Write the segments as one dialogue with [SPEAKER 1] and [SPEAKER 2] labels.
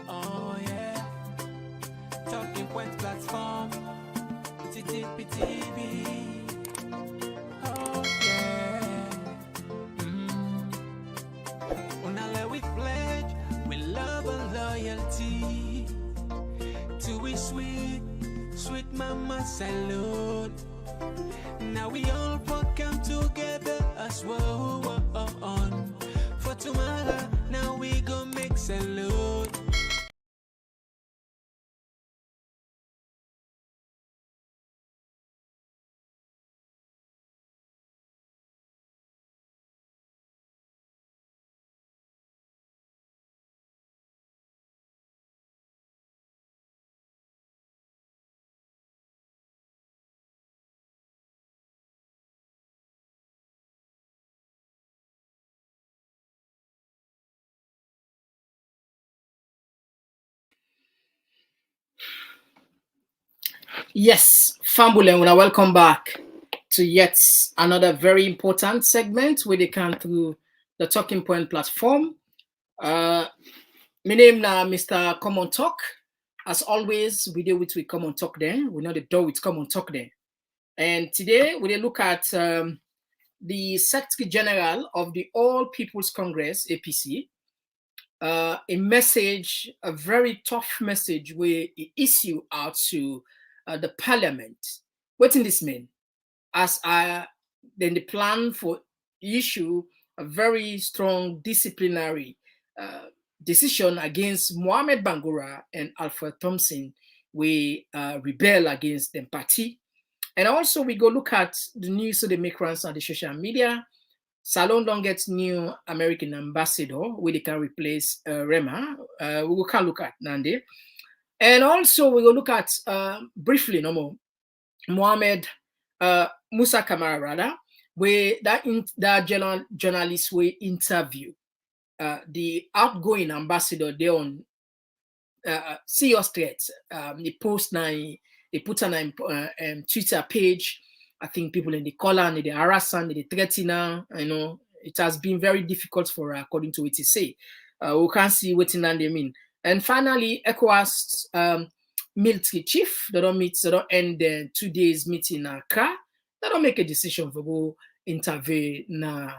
[SPEAKER 1] Oh yeah, Talking Point platform, TTPTV. Oh yeah, Unale we pledge, we love and loyalty to we sweet, sweet mama salute. Now we all come together as well on for tomorrow. Now we go make salute.
[SPEAKER 2] Yes, Fambule, when I welcome back to yet another very important segment where they can through the Talking Point platform. My name now Mr. Komon-Tok. As always, we deal with Komon-Tok there. We know the door with Komon-Tok there. And today we look at the Secretary General of the All People's Congress, APC, a message, a very tough message where he issue out to the parliament. What in this mean? As then the plan for issue a very strong disciplinary decision against Mohamed Bangura and Alfred Thompson, we rebel against them party. And also we go look at the news of the make rounds on the social media. Salon don't get new American ambassador where they can replace Rema. We can look at Nande. And also we will look at briefly no more Mohamed Musa Kamara rather, where that journalist will interview the outgoing ambassador there on serious threats. They put on a Twitter page. I think people in the color, in the harassment, in the threatening, it has been very difficult for her, according to what he say. We can't see what in they mean. And finally, Ecowas military chief, they don't end the 2 days meeting in Accra. They don't make a decision for go intervene in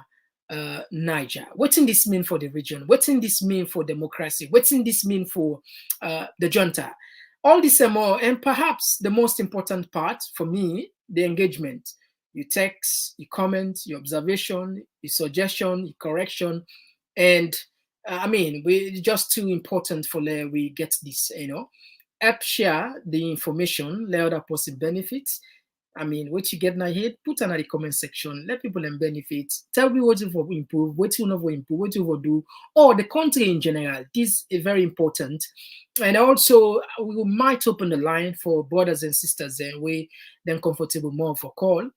[SPEAKER 2] Niger. What in this mean for the region? What in this mean for democracy? What in this mean for the junta? All this and more, and perhaps the most important part for me, the engagement. You text, you comment, your observation, your suggestion, your correction, and we just too important for we get this, help share the information, let other person benefits. What you get now here, put in the comment section, let people benefit. Tell me what you will improve, what you will improve, what you will do, or the country in general. This is very important. And also, we might open the line for brothers and sisters and we them comfortable more for call.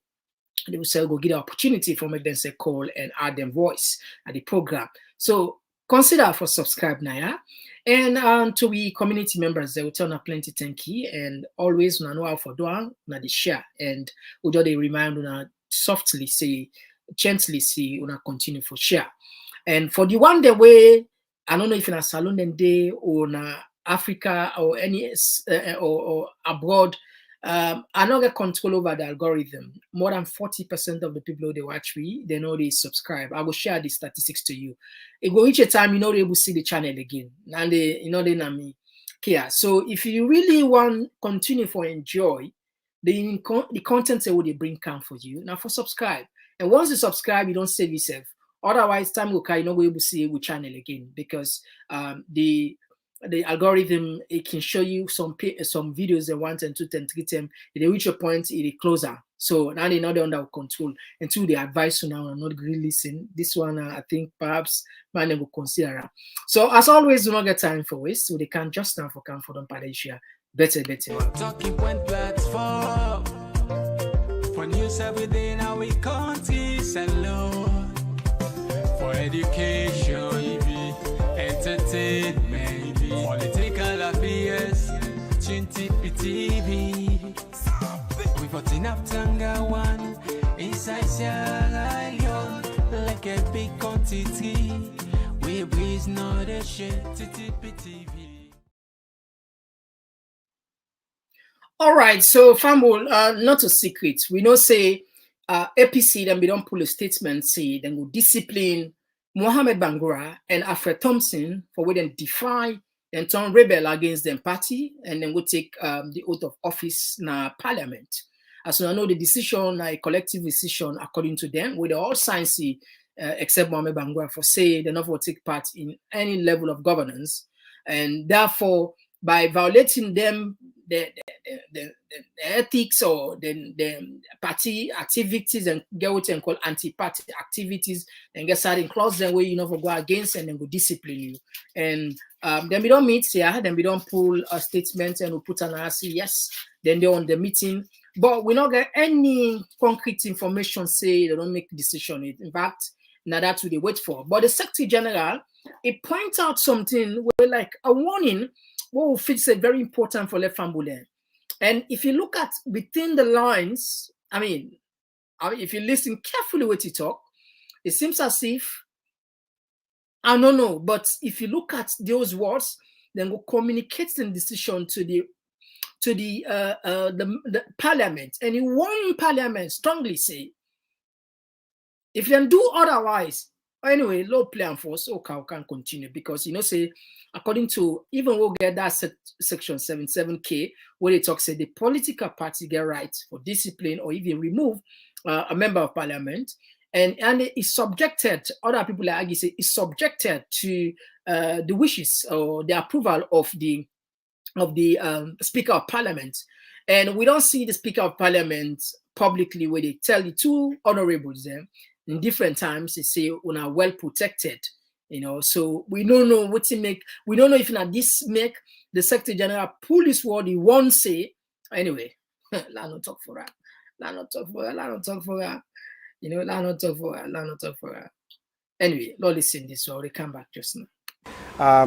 [SPEAKER 2] They will say, go get the opportunity for make them say call and add them voice at the program. So consider for subscribe now, yeah? And to be community members, they will turn up plenty thank you. And always when I know how for doing, na the share. And we just remind una softly say, gently say, una continue for share. And for the one the way, I don't know if in a salon then day or in Africa or any or abroad, I don't get control over the algorithm. More than 40% of the people who they watch me, they know they subscribe. I will share the statistics to you. It will reach a time they will see the channel again, and they they know me care. So if you really want continue for enjoy the content that they bring come for you now for subscribe. And once you subscribe, you don't save yourself. Otherwise, time will come, you're not going to see the channel again because the algorithm, it can show you some videos they want and 2, 10, 3 them. If they reach a point, it closer. So now they're not under control. Until they advise you now, I'm not really listen. This one, I think perhaps man will consider. So as always, do not get time for waste. So they can just stand for them Parisha. Better.
[SPEAKER 1] Talking Point platform for news every day now we country alone for education, entertainment. Political affairs, TV. We got enough Tanga one inside Sierra Leone, like a big quantity. We breeze not a shit, TV.
[SPEAKER 2] All right, so Fambul, not a secret. We know say APC then we don't pull a statement say then go discipline Mohamed Bangura and Alfred Thompson for we then defy and turn rebel against them party and then go take the oath of office na parliament. As we know the decision, a collective decision according to them, with all signs except Mohamed Bangura for say they not will take part in any level of governance, and therefore by violating them the ethics or the party activities and get what you call anti-party activities and get starting clause then where you know for go against and then go discipline you. And then we don't meet here, then we don't pull a statement and we put an RC, yes, then they're on the meeting. But we don't get any concrete information say they don't make a decision. In fact, now that's what they wait for. But the Secretary General, it points out something where like a warning what feels very important for Left Fambule. And if you look at within the lines, I mean, if you listen carefully what he talk, it seems as if, I don't know, but if you look at those words, then we'll communicate the decision to the parliament. And in one parliament strongly say, if you can do otherwise, anyway, low plan for us, okay, we can continue because you know, say, according to even we'll get that section 77K, where they talk say the political party get right for discipline or even remove a member of parliament, and it is subjected, other people like argue say is subjected to the wishes or the approval of the Speaker of Parliament. And we don't see the Speaker of Parliament publicly where they tell the two honorables them in different times they say we are well protected, you know. So we don't know what to make. We don't know if now this make the Secretary General pull this word he won't say. Anyway, let not talk for that. Let not talk for that. Let not talk for that. You know, let not talk for that. Let not talk for that. Anyway, Lord, listen this so they come back just now.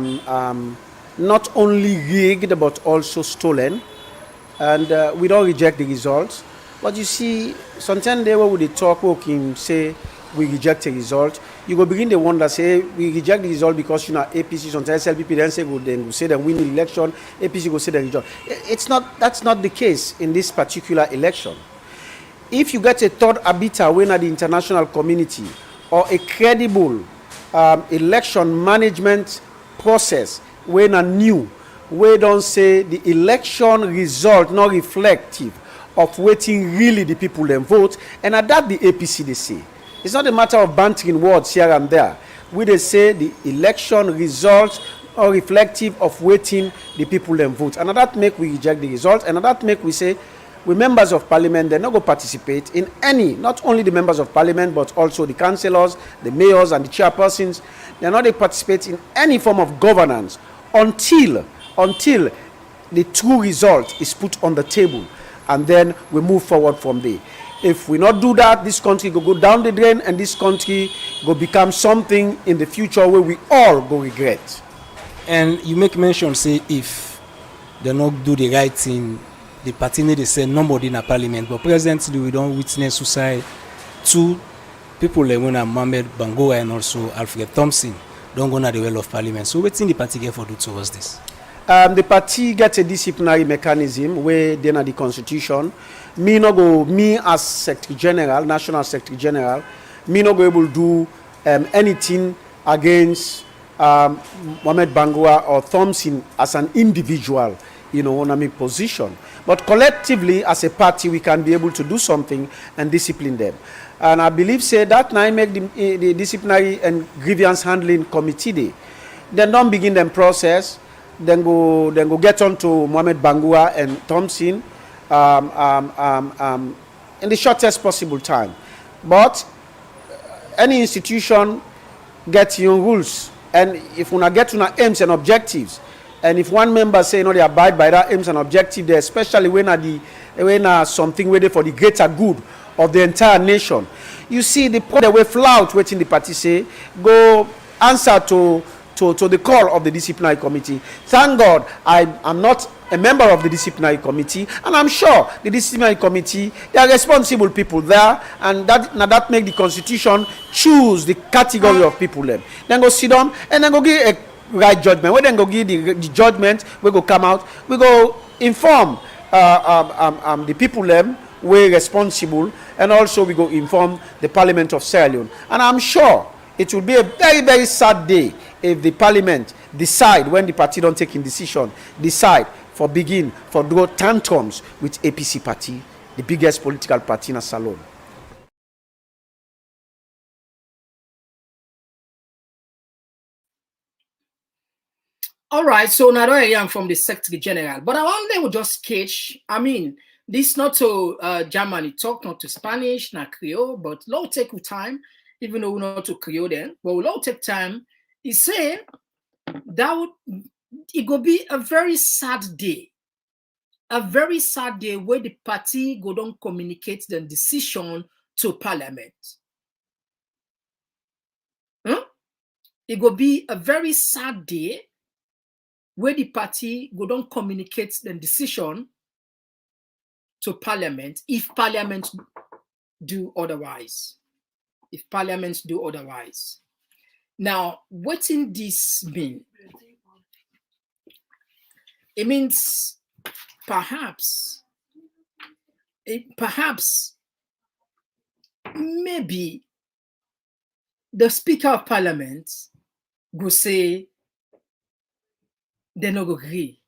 [SPEAKER 3] Not only rigged but also stolen, and we don't reject the results. But you see, sometimes they will talk, can say we reject the result. You go begin to wonder, say we reject the result because you know APC sometimes SLPP then say go say they win the election, APC go say the result. It's not, that's not the case in this particular election. If you get a third arbiter win at the international community or a credible election management process when a new, we don't say the election result not reflective of waiting really the people then vote, and at that the APC they say. It's not a matter of bantering words here and there. We they say the election results are reflective of waiting the people then vote, and at that make we reject the result, and at that make we say we members of parliament they not go participate in any, not only the members of parliament but also the councillors, the mayors and the chairpersons. They not they participate in any form of governance until the true result is put on the table, and then we move forward from there. If we not do that, this country go down the drain, and this country go become something in the future where we all go regret.
[SPEAKER 4] And you make mention, say, if they not do the right thing, the party they say nobody in a parliament, but presently we don't witness suicide. Two people like Mohamed Bangura and also Alfred Thompson don't go to the well of parliament. So what thing the party get for do towards this?
[SPEAKER 3] The party gets a disciplinary mechanism where then at the constitution, me as Secretary General, National Secretary General, me not go able to do anything against Mohamed Bangura or Thompson as an individual, you know, on a position. But collectively, as a party, we can be able to do something and discipline them. And I believe, say, that now make the disciplinary and grievance handling committee day. Then don't begin them process. Then go get on to Mohamed Bangura and Thompson in the shortest possible time. But any institution gets your rules, and if we get to aims and objectives, and if one member say they abide by that aims and objective, there, especially when something ready for the greater good of the entire nation, you see the way flout waiting the party say go answer to the call of the disciplinary committee. Thank God I'm not a member of the disciplinary committee, and I'm sure the disciplinary committee, they are responsible people there, and that make the constitution choose the category of people then go sit down and then go give a right judgment. We then go give the judgment, we go come out, we go inform the people them were responsible, and also we go inform the Parliament of Sierra Leone. And I'm sure it will be a very, very sad day if the Parliament decide, when the party don't take a decision, decide for draw tantrums with APC party, the biggest political party in a salon.
[SPEAKER 2] All right, so now I am from the Secretary General, but I want them to just catch. I mean, this not to Germany talk, not to Spanish, not Creole, but long take time, even though we're not to Creole then, but we'll take time. He say that it will be a very sad day where the party go don't communicate the decision to Parliament. It will be a very sad day where the party go don't communicate the decision to Parliament if Parliament do otherwise. If Parliament do otherwise. Now, what in this mean? It means perhaps maybe the Speaker of Parliament go say they no go agree.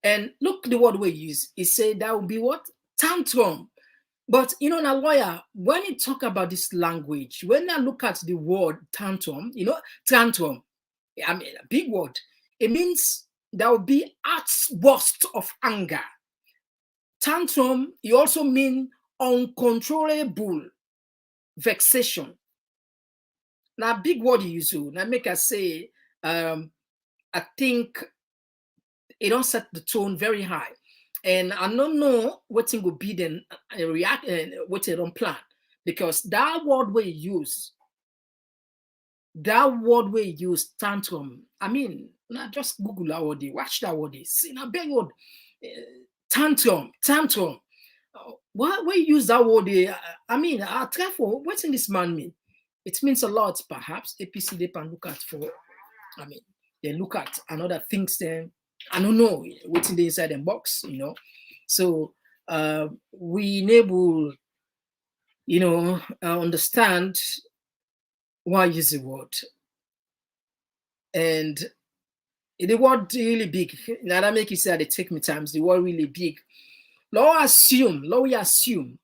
[SPEAKER 2] And look the word we use. He said that would be what? Tantrum. But you know, a lawyer, when you talk about this language, when I look at the word tantrum, tantrum, I mean a big word, it means there will be outburst of anger. Tantrum, it also means uncontrollable vexation. Now, big word you use. Now, make us say, I think it don't set the tone very high, and I don't know what thing will be then react and what they don't plan, because that word we use, tantrum. I mean, not just Google that word, watch that word, see a big word, tantrum. Why we use that word? I mean, I try for what's in this man mean? It means a lot, perhaps. APC they can look at for. I mean, they look at another things then. I don't know what's in the inside the box, So we enable, understand why use the word. And the word really big. Now that make you say they take me times, the word really big. Law we assume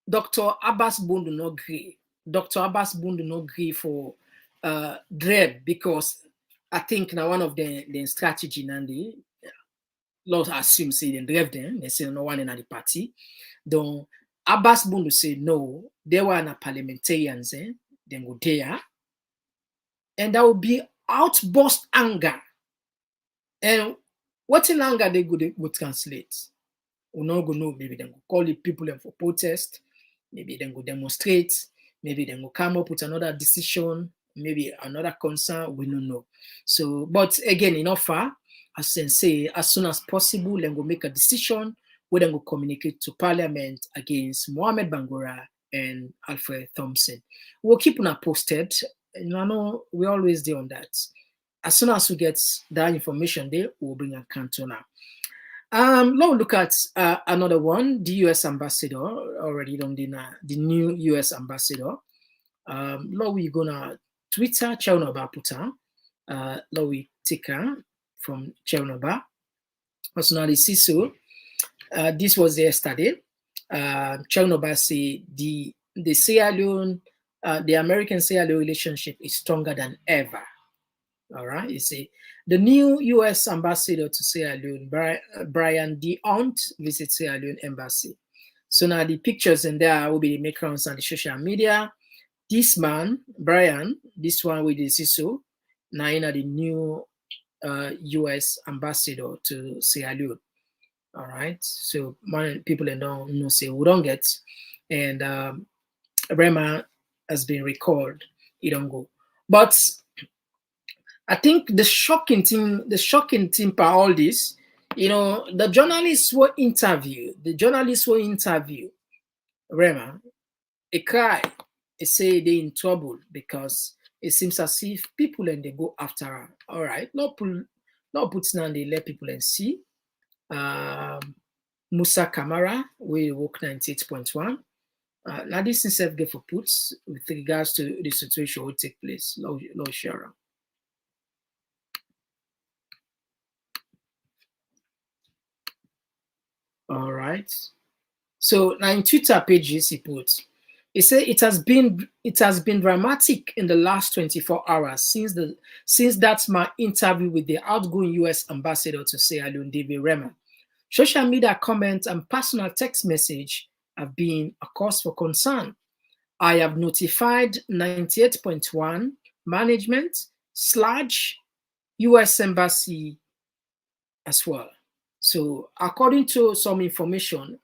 [SPEAKER 2] Dr. Abbas Bundu no agree. Dr. Abbas Bundu no agree for DREB, because I think now one of the strategy and the law assume say they drive them, they say no one in the party. Then Abbas Bundu say no, they were na parliamentarians, then go there. And that would be outburst anger. And what in anger they go translate? We not go know, maybe they go call the people for protest, maybe they go demonstrate, maybe they go come up with another decision, maybe another concern, we don't know. So, but again, in offer, as I say, as soon as possible, then go make a decision, we then go communicate to Parliament against Mohamed Bangura and Alfred Thompson. We'll keep on posted. And I know we always do on that. As soon as we get that information there, we'll bring a canto now. Now look at another one, the US ambassador, already done the new US ambassador. Now we're gonna Twitter, Chaunoba Puta. Now we take from Chaunoba. Personally, so this was yesterday. Chaunoba say the Sierra Leone, the American-Sierra Leone relationship is stronger than ever. All right, you see, the new U.S. ambassador to Sierra Leone, Brian D. Hunt, visits Sierra Leone embassy. So now the pictures in there will be the makers on the social media. This man, Brian, this one with the CISO, now the new U.S. ambassador to Sierra Leone. All right, so people don't know say we don't get, and Rema has been recalled. He don't go, but I think the shocking thing by all this, the journalists were interviewed. Rema, they cry, they say they're in trouble because it seems as if people and they go after her. All right, not putting on they let people and see. Musa Kamara, we work 98.1. Now this is self get for puts with regards to the situation will take place. Low Sharon. All right. So now in Twitter pages he put, he said it has been dramatic in the last 24 hours since that's my interview with the outgoing US ambassador to Sierra Leone, David Rema. Social media comments and personal text message have been a cause for concern. I have notified 98.1 management / US Embassy as well. So according to some information,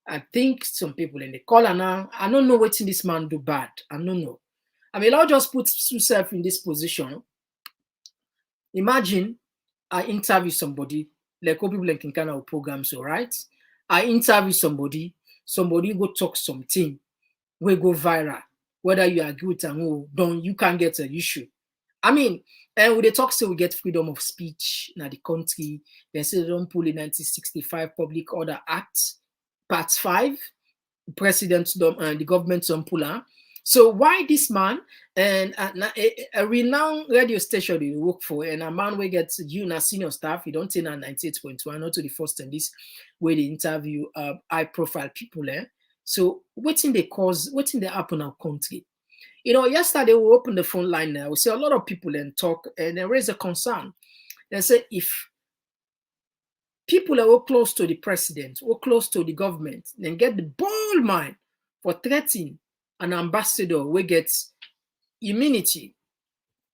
[SPEAKER 2] I think some people in the caller now, I don't know what this man do bad. I don't know. I mean, I'll just put yourself in this position. Imagine I interview somebody, like people like in kind of programs, all right? I interview somebody go talk something, we go viral. Whether you agree with them or don't, you can't get an issue. I mean, and when they talk, say we get freedom of speech in the country, then say they don't pull the 1965 Public Order Act, Part 5, President, the government don't pull her. So why this man and a renowned radio station you work for, and a man we get senior staff, you don't take 98.1, not to the first and this where they interview high profile people there. So what's in the happen in our country? You know, yesterday we opened the phone line now. We see a lot of people and talk and they raise a concern. They say if people are close to the president or close to the government, then get the bold mind for threatening an ambassador we get immunity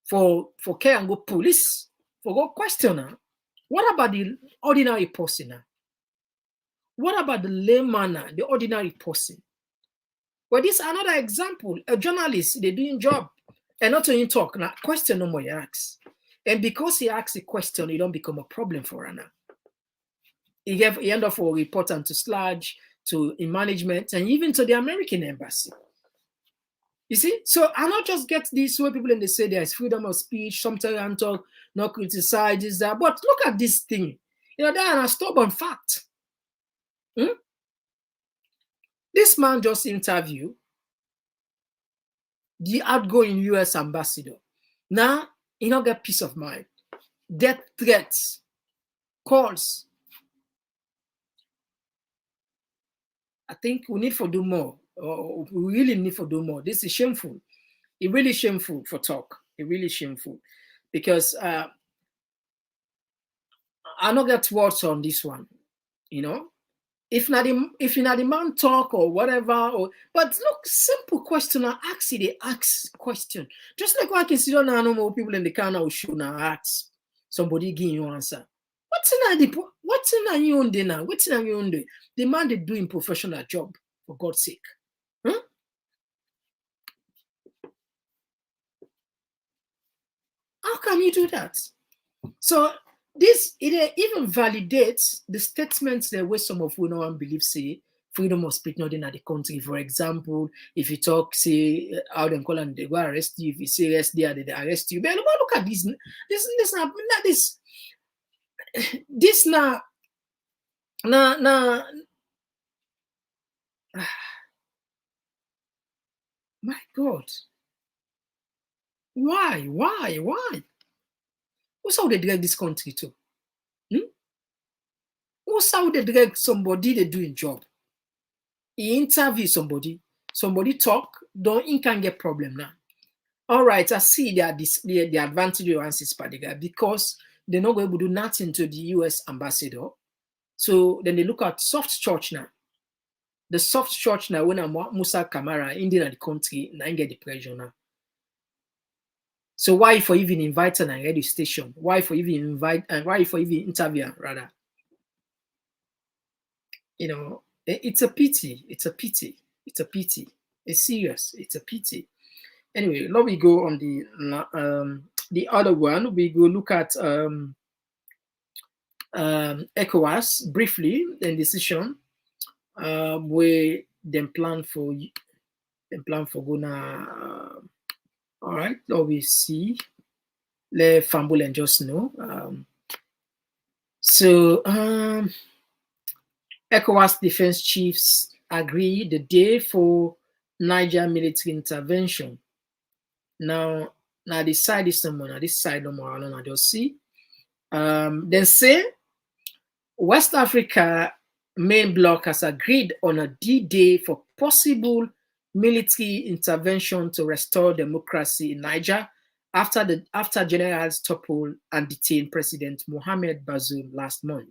[SPEAKER 2] for care and go police for go questioner. What about the ordinary person? What about the layman, the ordinary person? Well, this is another example. A journalist, they're doing job and not only talk, now question no more he asks. And because he asks a question, it don't become a problem for her now. He end up for reporting to Sludge, to in management, and even to the American embassy. You see, so I not just get this where people they say there's freedom of speech, sometimes and talk, not criticize this, that. But look at this thing. You know, that is a stubborn fact. This man just interviewed the outgoing US ambassador. Now, he don't get peace of mind. Death threats, calls. I think we need to do more. We really need to do more. This is shameful. It's really shameful for talk. It's really shameful. Because I don't get words on this one, you know. If not the man talk or whatever, but look, simple question. I ask you, they ask question. Just like I can see on normal people in the car now show now ask somebody give you answer. What's in you on day now? What's in you on day? The man they doing professional job for God's sake. Huh? How can you do that? So this it even validates the statements that way some of we know and believe say freedom of speech not in the country. For example, if you talk, say how them call and they go arrest you, if you say arrest there, they arrest you. But look at this now my God. Why? What's how they drag this country to? What's how they drag somebody they doing job? He interview somebody talk, don't he can get problem now. All right, I see the advantage of answers by the guy because they're not going to do nothing to the US ambassador. So then they look at soft church now. The soft church now when I'm Musa Kamara Indian the country, now get the pressure now. So why for even invite an radio station? Why for even invite and why for even interview rather? You know, it's a pity. It's a pity. It's serious. It's a pity. Anyway, now we go on the other one. We go look at Ecowas briefly. The decision where them plan for gonna. All right, now we see. Let Fambul and just know. ECOWAS defense chiefs agree the day for Niger military intervention. Now this side is someone, now this side no more, I don't know, just see. Then say West Africa main bloc has agreed on a D-Day for possible military intervention to restore democracy in Niger after generals toppled and detained President Mohamed Bazoum last month.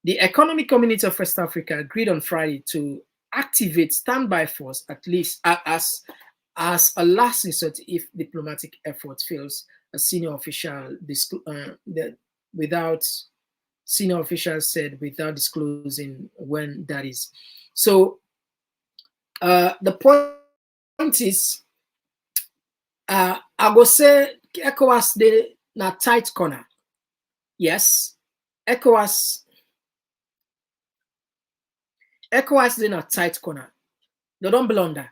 [SPEAKER 2] The Economic Community of West Africa agreed on Friday to activate standby force at least as a last resort if diplomatic effort fails. A senior official senior officials said without disclosing when that is. So the point is, I go say ECOWAS they na tight corner. Yes, ECOWAS they na tight corner. They don't blunder.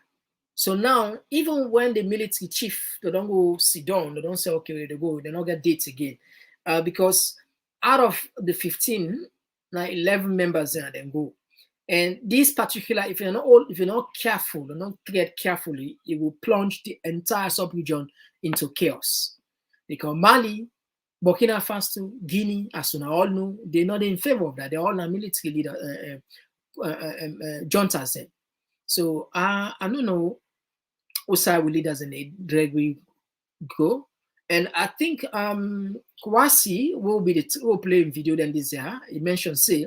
[SPEAKER 2] So now, even when the military chief, they don't go sit down, they don't say, okay, they go, they don't get dates again. Because out of the 15, now 11 members there, then go. And this particular, if you're not careful, or not tread carefully, it will plunge the entire sub-region into chaos. Because Mali, Burkina Faso, Guinea, as you all know, they're not in favor of that. They're all military leader, juntas. So I don't know what side will leaders in the drag we go. And I think Kwasi will play in video then this year. He mentioned say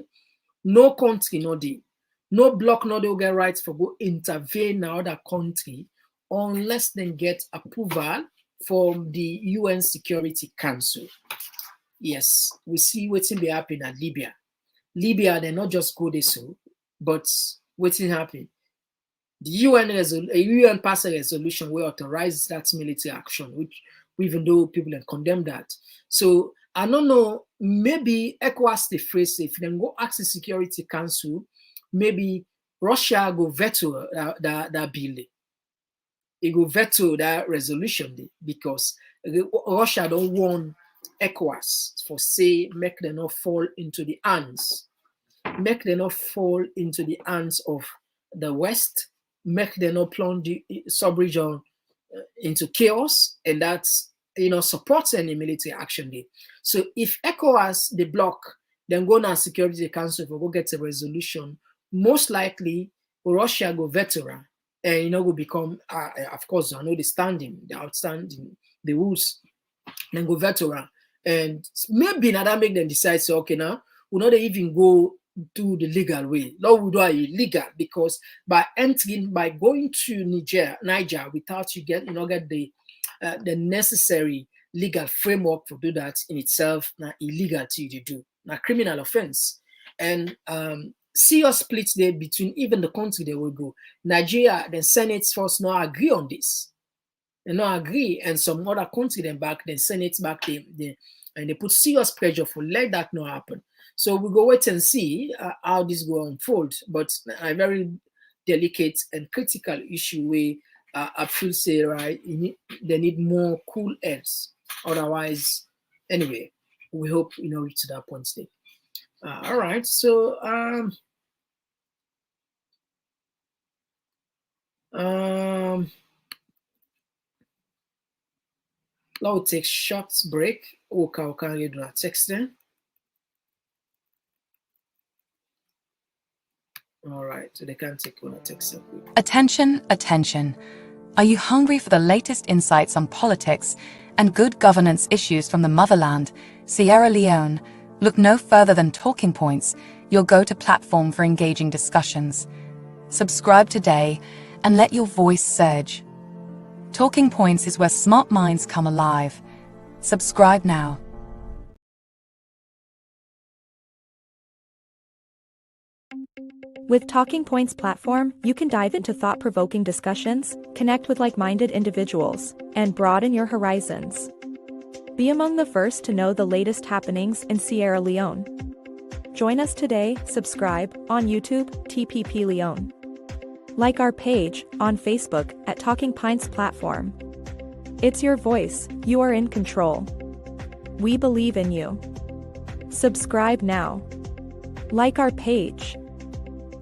[SPEAKER 2] no country, no bloc, no they will get rights for go intervene in other country unless they get approval from the UN Security Council. Yes, we see what's be happening at Libya. Libya, they not just go this so, but what's happening? The UN passed a resolution where authorizes that military action, which even though people have condemned that. So I don't know, maybe ECOWAS the phrase if they go ask the Security Council, maybe Russia go veto that bill. It go veto that resolution because Russia don't want ECOWAS for say make them not fall into the hands. Make them not fall into the hands of the West, make them not plunge the sub-region into chaos, and that's supports any military action there. So if ECOWAS the bloc, then go now Security Council for go get a resolution, most likely Russia go veteran and will become of course I know the outstanding the rules, then go veteran. And maybe now that make them decide, so okay, now we're not even go do the legal way. No, we do it illegal because by going to Niger without you get the necessary legal framework to do that in itself, now illegal to you do, now criminal offense. And serious split there between even the country they will go. Nigeria, the Senate first not agree on this. They not agree, and some other country then back, then Senate back and they put serious pressure for let that not happen. So we go wait and see how this will unfold. But a very delicate and critical issue where I feel say right, they need more cool heads. Otherwise, anyway, we hope reach to that point today. All right, so we'll take short break. Okay, you do that text then. All right, so they can take on a text.
[SPEAKER 5] Attention, attention. Are you hungry for the latest insights on politics and good governance issues from the motherland, Sierra Leone? Look no further than Talking Points, your go-to platform for engaging discussions. Subscribe today and let your voice surge. Talking Points is where smart minds come alive. Subscribe now.
[SPEAKER 6] With Talking Points platform, you can dive into thought-provoking discussions, connect with like-minded individuals, and broaden your horizons. Be among the first to know the latest happenings in Sierra Leone. Join us today, subscribe, on YouTube, TPP Leone. Like our page, on Facebook, at Talking Points platform. It's your voice, you are in control. We believe in you. Subscribe now. Like our page.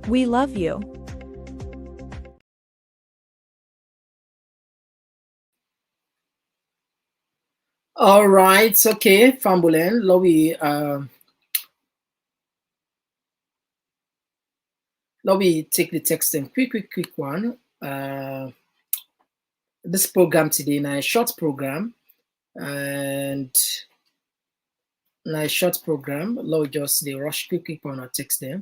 [SPEAKER 6] We love you.
[SPEAKER 2] All right, okay, Fambulen, let me take the text and quick one. This program today, now a short program, and now a short program. Let me just the rush quick on our text there.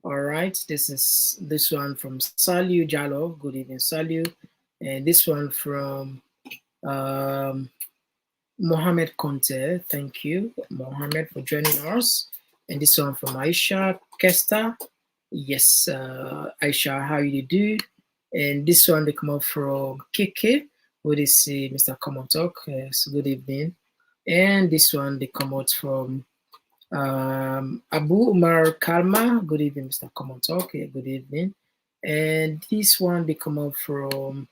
[SPEAKER 2] All right, this is this one from Salu Jalo. Good evening, Salu. And this one from Mohamed Conte. Thank you, Mohamed, for joining us. And this one from Aisha Kesta. Yes, Aisha, how you do? And this one they come up from KK. What is Mr. Komon-Tok? Yes, good evening. And this one they come out from Abu Umar Kalma. Good evening, Mr. Komon-Tok. Good evening. And this one they come up from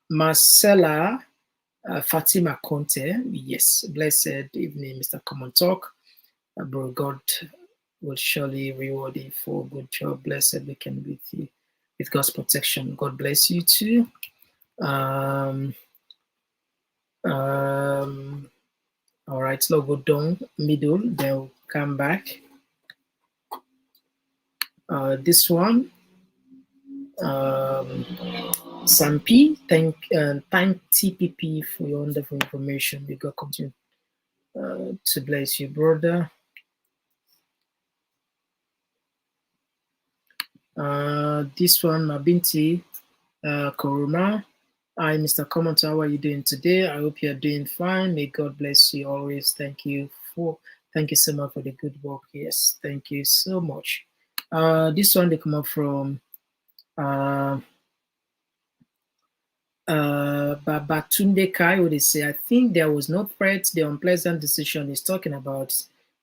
[SPEAKER 2] Marcella Fatima Conte. Yes, blessed evening, Mr. Komon-Tok. Bro, God will surely reward you for a good job. Blessed weekend with you, with God's protection. God bless you too. All right, let's go down middle, then we'll come back. This one, Sampi, thank TPP for your wonderful information. May God continue to bless you, brother. This one, Mabinti Koruma. Hi, Mr. Komon-Tok, how are you doing today? I hope you're doing fine. May God bless you always. Thank you so much for the good work. Yes, thank you so much. This one they come up from Babatunde Kai, what they say, I think there was no threat. The unpleasant decision he's talking about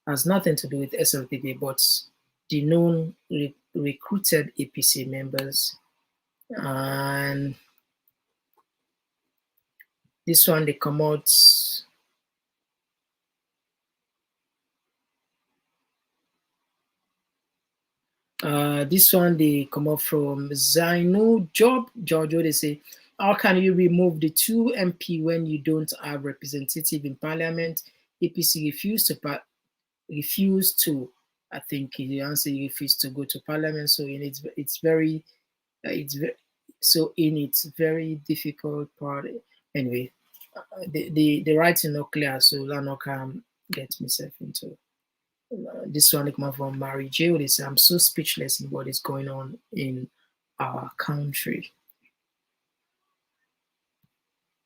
[SPEAKER 2] has nothing to do with SLPB, but the known recruited APC members. And this one, they come out. This one, they come up from Zainu George, they say, how can you remove the 2 MP when you don't have representative in parliament? APC refused to, I think the answer, refused to go to parliament. So it's very difficult part. Anyway, the writing not clear, so I not can get myself into. This one come from Mary J. They say, I'm so speechless in what is going on in our country.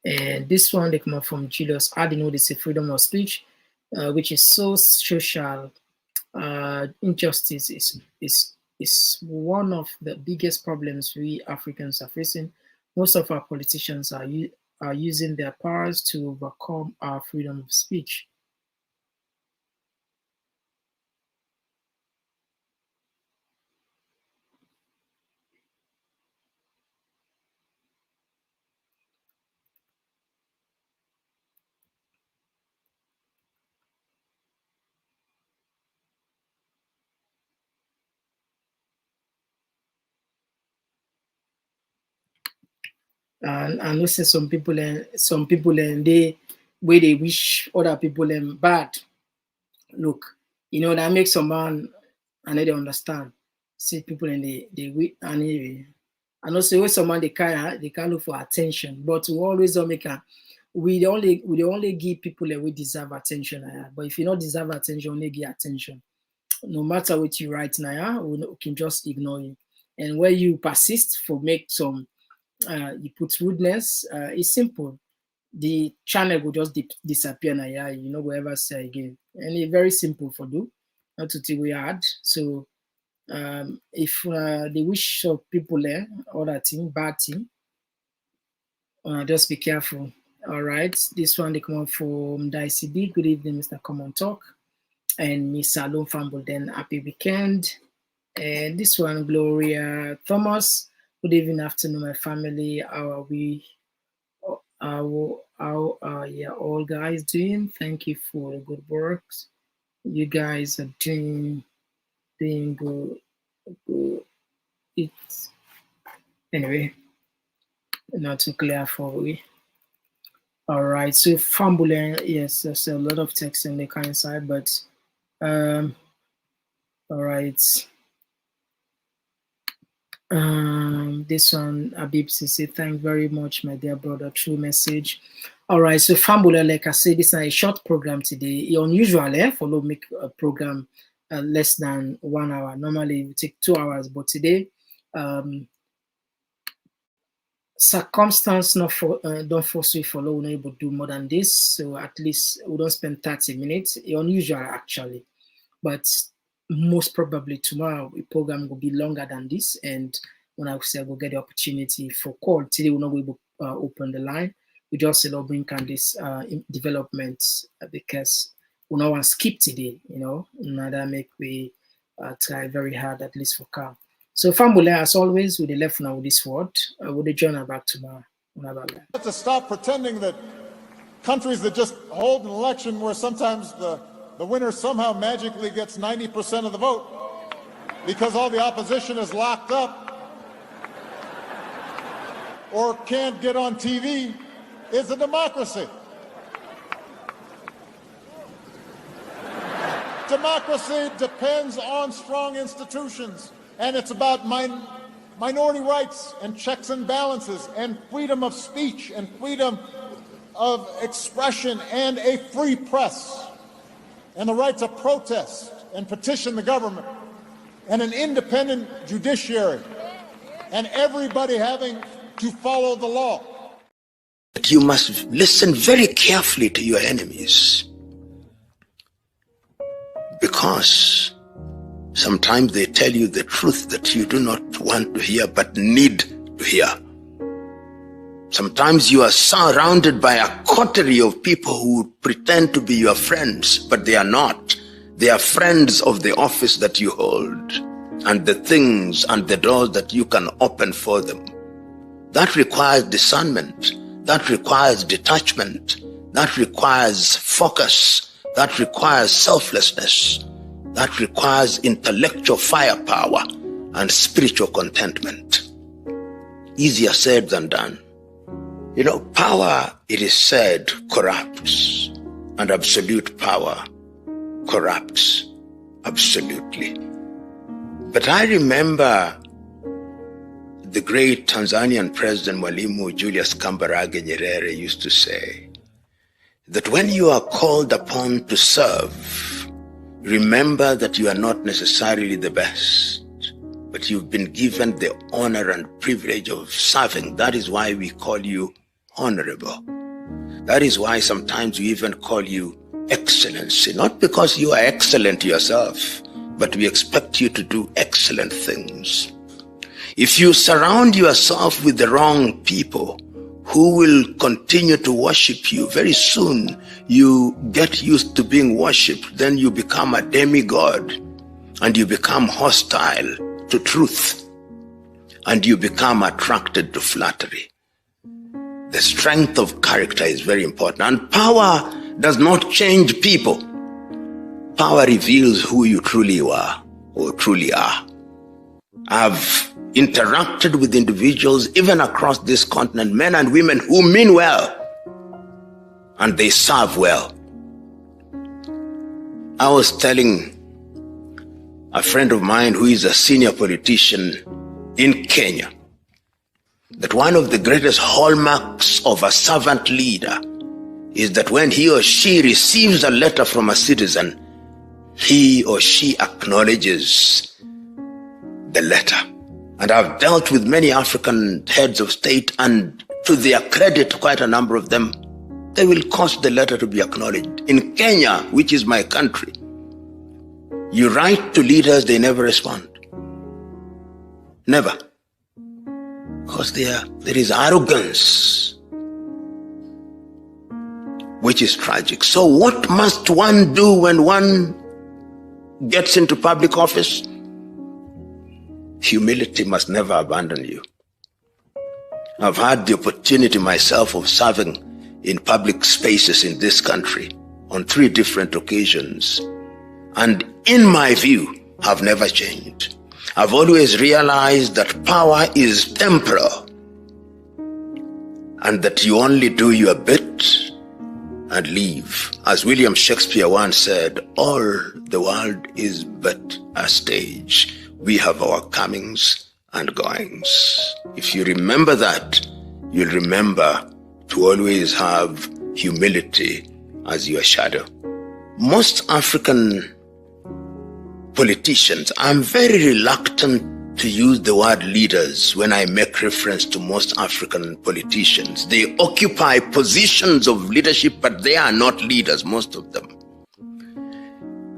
[SPEAKER 2] And this one they come up from Julius Adino. They say freedom of speech, which is so social. Injustice is one of the biggest problems we Africans are facing. Most of our politicians are using their powers to overcome our freedom of speech. And I know say some people they way they wish other people bad. Look, that makes some man and they understand. See people and they anyway. I know say when someone they can look for attention, but we always don't make we only give people that we deserve attention. But if you don't deserve attention, only give attention. No matter what you write now, we can just ignore you. And where you persist for make some you put rudeness, it's simple. The channel will just disappear now. You know, whoever say again. And it's very simple for do, not to think we hard. So if they wish of people there, other thing, bad thing, just be careful. All right. This one they come up from DICB. Good evening, Mr. Komon-Tok. And Miss Salon Fumble. Then happy weekend. And this one, Gloria Thomas. Good evening, afternoon, my family. How are we? how yeah, all guys doing? Thank you for the good works. You guys are doing good. It's anyway not too clear for we. All right, so fumbling, yes, there's a lot of text in the kind side, but all right. This one, Abib Sisi, thank very much, my dear brother. True message. All right, so Fambula, like I said, this is a short program today. Unusual, follow make a program less than 1 hour. Normally, we take 2 hours, but today, circumstance not for don't force we follow. We're not able to do more than this, so at least we don't spend 30 minutes. Unusual, actually, but most probably tomorrow the program will be longer than this, and when I say we'll get the opportunity for call today, we're not able to open the line. We just said bring this developments because we don't want to skip today, another make we try very hard at least for car. So Fambule, as always, with the left now with this word, we'll join back tomorrow.
[SPEAKER 7] To stop pretending that countries that just hold an election where sometimes the winner somehow magically gets 90% of the vote because all the opposition is locked up or can't get on TV is a democracy. Democracy depends on strong institutions, and it's about minority rights and checks and balances and freedom of speech and freedom of expression and a free press, and the right to protest and petition the government, and an independent judiciary, and everybody having to follow the law.
[SPEAKER 8] But you must listen very carefully to your enemies, because sometimes they tell you the truth that you do not want to hear but need to hear. Sometimes you are surrounded by a coterie of people who pretend to be your friends, but they are not. They are friends of the office that you hold and the things and the doors that you can open for them. That requires discernment. That requires detachment. That requires focus. That requires selflessness. That requires intellectual firepower and spiritual contentment. Easier said than done. Power, it is said, corrupts, and absolute power corrupts absolutely. But I remember the great Tanzanian President Mwalimu Julius Kambarage Nyerere used to say that when you are called upon to serve, remember that you are not necessarily the best, but you've been given the honor and privilege of serving. That is why we call you honorable. That is why sometimes we even call you excellency, not because you are excellent yourself, but we expect you to do excellent things. If you surround yourself with the wrong people who will continue to worship you, very soon you get used to being worshipped, then you become a demigod, and you become hostile to truth, and you become attracted to flattery. The strength of character is very important, and power does not change people. Power reveals who you truly are or truly are. I've interacted with individuals even across this continent, men and women who mean well and they serve well. I was telling a friend of mine who is a senior politician in Kenya that one of the greatest hallmarks of a servant leader is that when he or she receives a letter from a citizen, he or she acknowledges the letter. And I've dealt with many African heads of state, and to their credit, quite a number of them, they will cause the letter to be acknowledged. In Kenya, which is my country, you write to leaders, they never respond. Never. Because there is arrogance, which is tragic. So what must one do when one gets into public office? Humility must never abandon you. I've had the opportunity myself of serving in public spaces in this country on 3 different occasions. And in my view, have never changed. I've always realized that power is temporal and that you only do your bit and leave. As William Shakespeare once said, all the world is but a stage. We have our comings and goings. If you remember that, you'll remember to always have humility as your shadow. Most African politicians, I'm very reluctant to use the word leaders when I make reference to most African politicians. They occupy positions of leadership, but they are not leaders, most of them.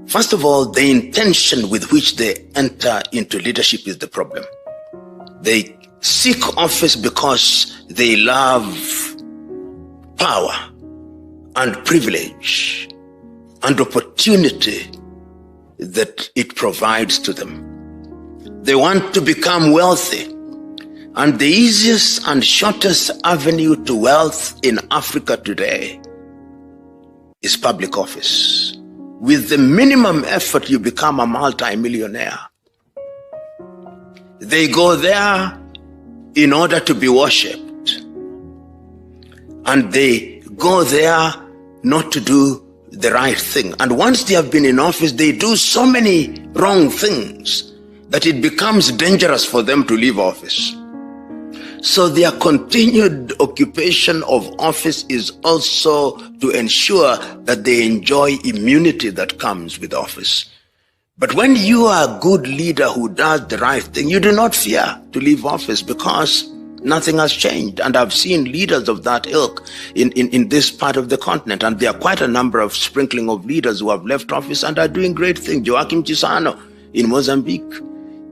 [SPEAKER 8] First of all, the intention with which they enter into leadership is the problem. They seek office because they love power and privilege and opportunity that it provides to them. They want to become wealthy. And the easiest and shortest avenue to wealth in Africa today is public office. With the minimum effort, you become a multi-millionaire. They go there in order to be worshipped. And they go there not to do the right thing. And once they have been in office, they do so many wrong things that it becomes dangerous for them to leave office. So their continued occupation of office is also to ensure that they enjoy immunity that comes with office. But when you are a good leader who does the right thing, you do not fear to leave office because nothing has changed. And I've seen leaders of that ilk in this part of the continent. And there are quite a number of sprinkling of leaders who have left office and are doing great things. Joachim Chissano in Mozambique.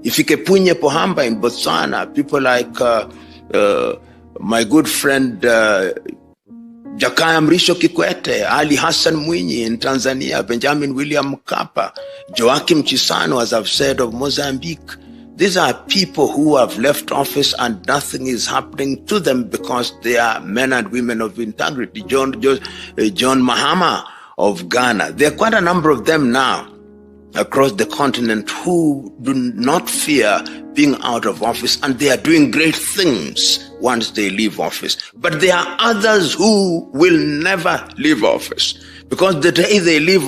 [SPEAKER 8] Ifikepunye Pohamba in Botswana. People like my good friend Jakaya Mrisho Kikwete, Ali Hassan Mwinyi in Tanzania, Benjamin William Mkapa, Joachim Chissano, as I've said, of Mozambique. These are people who have left office and nothing is happening to them because they are men and women of integrity. John Mahama of Ghana. There are quite a number of them now across the continent who do not fear being out of office, and they are doing great things once they leave office. But there are others who will never leave office because the day they leave